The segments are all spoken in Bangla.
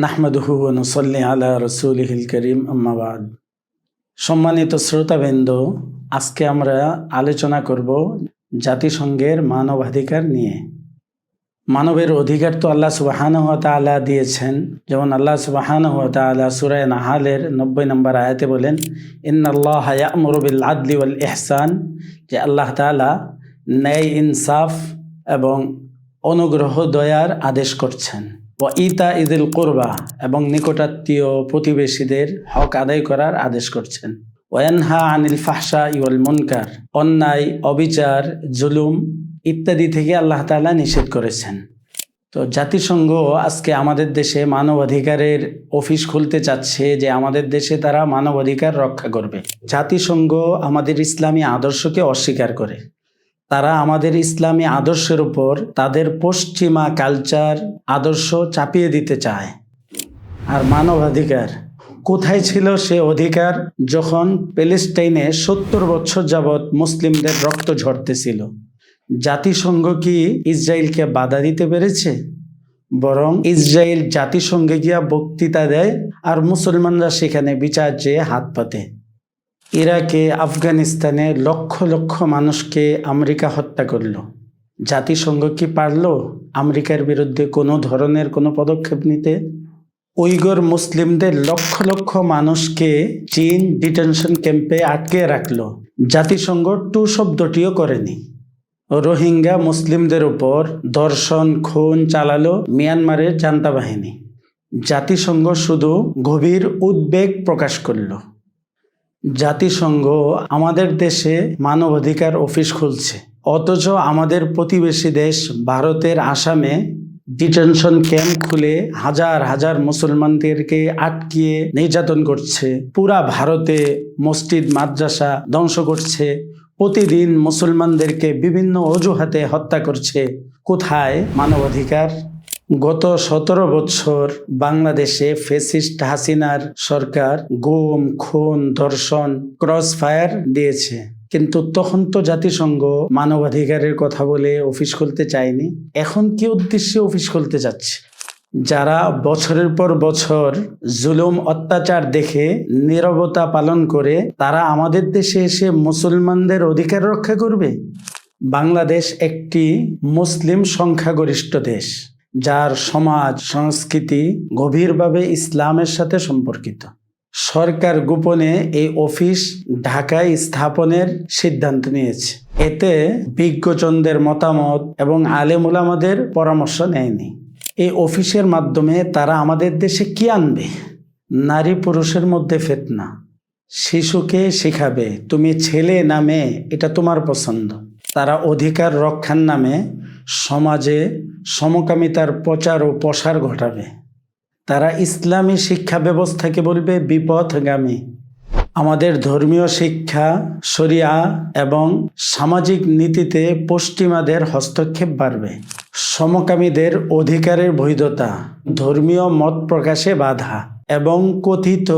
নাহমাদুহু ওয়া নুসাল্লি আলা রাসূলিহিল কারীম আম্মা বাদ। সম্মানিত শ্রোতাবৃন্দ, আজকে আমরা আলোচনা করব জাতিসংঘের মানবাধিকার নিয়ে। মানবের অধিকার তো আল্লাহ সুবহানাহু ওয়া তাআলা দিয়েছেন। যেমন আল্লাহ সুবহানাহু ওয়া তাআলা সূরা নাহালের 90 নম্বর আয়াতে বলেন, ইন্নাল্লাহা ইয়া'মুরু বিল আদলি ওয়াল ইহসান, যে আল্লাহ তাআলা ন্যায়, ইনসাফ এবং অনুগ্রহ দয়ার আদেশ করছেন। ওয়া ইতা ইযিল কুরবা, এবং নিকটাত্মীয় প্রতিবেশীদের হক আদায় করার আদেশ করছেন। ওয়া ইয়ানহা আনিল ফাহশাই ওয়াল মুনকার, অন্যায়, অবিচার, জুলুম ইত্যাদি থেকে আল্লাহ তাআলা নিষেধ করেছেন। তো জাতিসংঘ আজকে আমাদের দেশে মানবাধিকারের অফিস খুলতে চাচ্ছে, যে আমাদের দেশে তারা মানবাধিকার রক্ষা করবে। জাতিসংঘ আমাদের ইসলামী আদর্শকে অস্বীকার করে। তারা আমাদের ইসলামী আদর্শের উপর তাদের পশ্চিমা কালচার আদর্শ চাপিয়ে দিতে চায়। আর মানবাধিকার কোথায় ছিল সে অধিকার যখন প্যালেস্টাইনে 70 বছর যাবৎ মুসলিমদের রক্ত ঝরতেছিল? জাতিসংঘ কি ইসরায়েলকে বাধা দিতে পেরেছে? বরং ইসরায়েল জাতিসংঘে গিয়া বক্তৃতা দেয় আর মুসলমানরা সেখানে বিচার চেয়ে হাত পাতে। ইরাকে, আফগানিস্তানে লক্ষ লক্ষ মানুষকে আমেরিকা হত্যা করল। জাতিসংঘ কি পারল আমেরিকার বিরুদ্ধে কোনো ধরনের কোনো পদক্ষেপ নিতে? উইগর মুসলিমদের লক্ষ লক্ষ মানুষকে চীন ডিটেনশন ক্যাম্পে আটকে রাখল। জাতিসংঘ টু শব্দটিও করেনি। রোহিঙ্গা মুসলিমদের উপর ধর্ষণ, খুন চালালো মিয়ানমারের জান্তা বাহিনী। জাতিসংঘ শুধু গভীর উদ্বেগ প্রকাশ করল। জাতিসংঘ আমাদের দেশে মানবাধিকার অফিস খুলছে, অথচ আমাদের প্রতিবেশী দেশ ভারতের আসামে ডিটেনশন ক্যাম্প খুলে হাজার হাজার মুসলমানদেরকে আটকিয়ে নির্যাতন করছে। পুরা ভারতে মসজিদ মাদ্রাসা ধ্বংস করছে। প্রতিদিন মুসলমানদেরকে বিভিন্ন অজুহাতে হত্যা করছে। কোথায় মানবাধিকার? গত 17 বছর বাংলাদেশে ফ্যাসিস্ট হাসিনার সরকার গুম, খুন, ধর্ষণ, ক্রস ফায়ার দিয়েছে, কিন্তু তখন তো জাতিসংঘ মানবাধিকারের কথা বলে অফিস খুলতে চায়নি। এখন কি উদ্দেশ্যে অফিস খুলতে যাচ্ছে? যারা বছরের পর বছর জুলুম, অত্যাচার দেখে নীরবতা পালন করে, তারা আমাদের দেশে এসে মুসলমানদের অধিকার রক্ষা করবে? বাংলাদেশ একটি মুসলিম সংখ্যাগরিষ্ঠ দেশ, যার সমাজ সংস্কৃতি গভীরভাবে ইসলামের সাথে সম্পর্কিত। সরকার গোপনে এই অফিস ঢাকায় স্থাপনের সিদ্ধান্ত নিয়েছে। এতে বিজ্ঞজনদের মতামত এবং আলেম উলামাদের পরামর্শ নেয়নি। এই অফিসের মাধ্যমে তারা আমাদের দেশে কি আনবে? নারী পুরুষের মধ্যে ফিতনা। শিশুকে শিখাবে তুমি ছেলে না মেয়ে, এটা তোমার পছন্দ। তারা অধিকার রক্ষার নামে সমাজে সমকামিতার প্রচার ও প্রসার ঘটাবে। তারা ইসলামী শিক্ষা ব্যবস্থাকে বলবে বিপথগামী। আমাদের ধর্মীয় শিক্ষা, শরিয়া এবং সামাজিক নীতিতে পশ্চিমাদের হস্তক্ষেপ বাড়বে। সমকামীদের অধিকারের বৈধতা, ধর্মীয় মত প্রকাশে বাধা এবং কথিত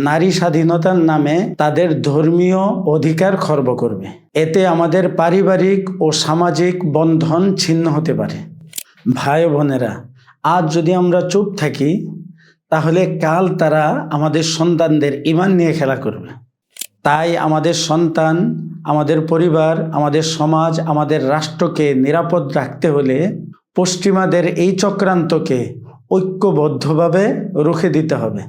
নারী স্বাধীনতার নামে তাদের ধর্মীয় অধিকার খর্ব করবে। এতে আমাদের পারিবারিক ও সামাজিক বন্ধন ছিন্ন হতে পারে। ভাই বোনেরা, আজ যদি আমরা চুপ থাকি, তাহলে কাল তারা আমাদের সন্তানদের ঈমান নিয়ে খেলা করবে। তাই আমাদের সন্তান, আমাদের পরিবার, আমাদের সমাজ, আমাদের রাষ্ট্রকে নিরাপদ রাখতে হলে পশ্চিমাদের এই চক্রান্তকে ঐক্যবদ্ধভাবে রুখে দিতে হবে।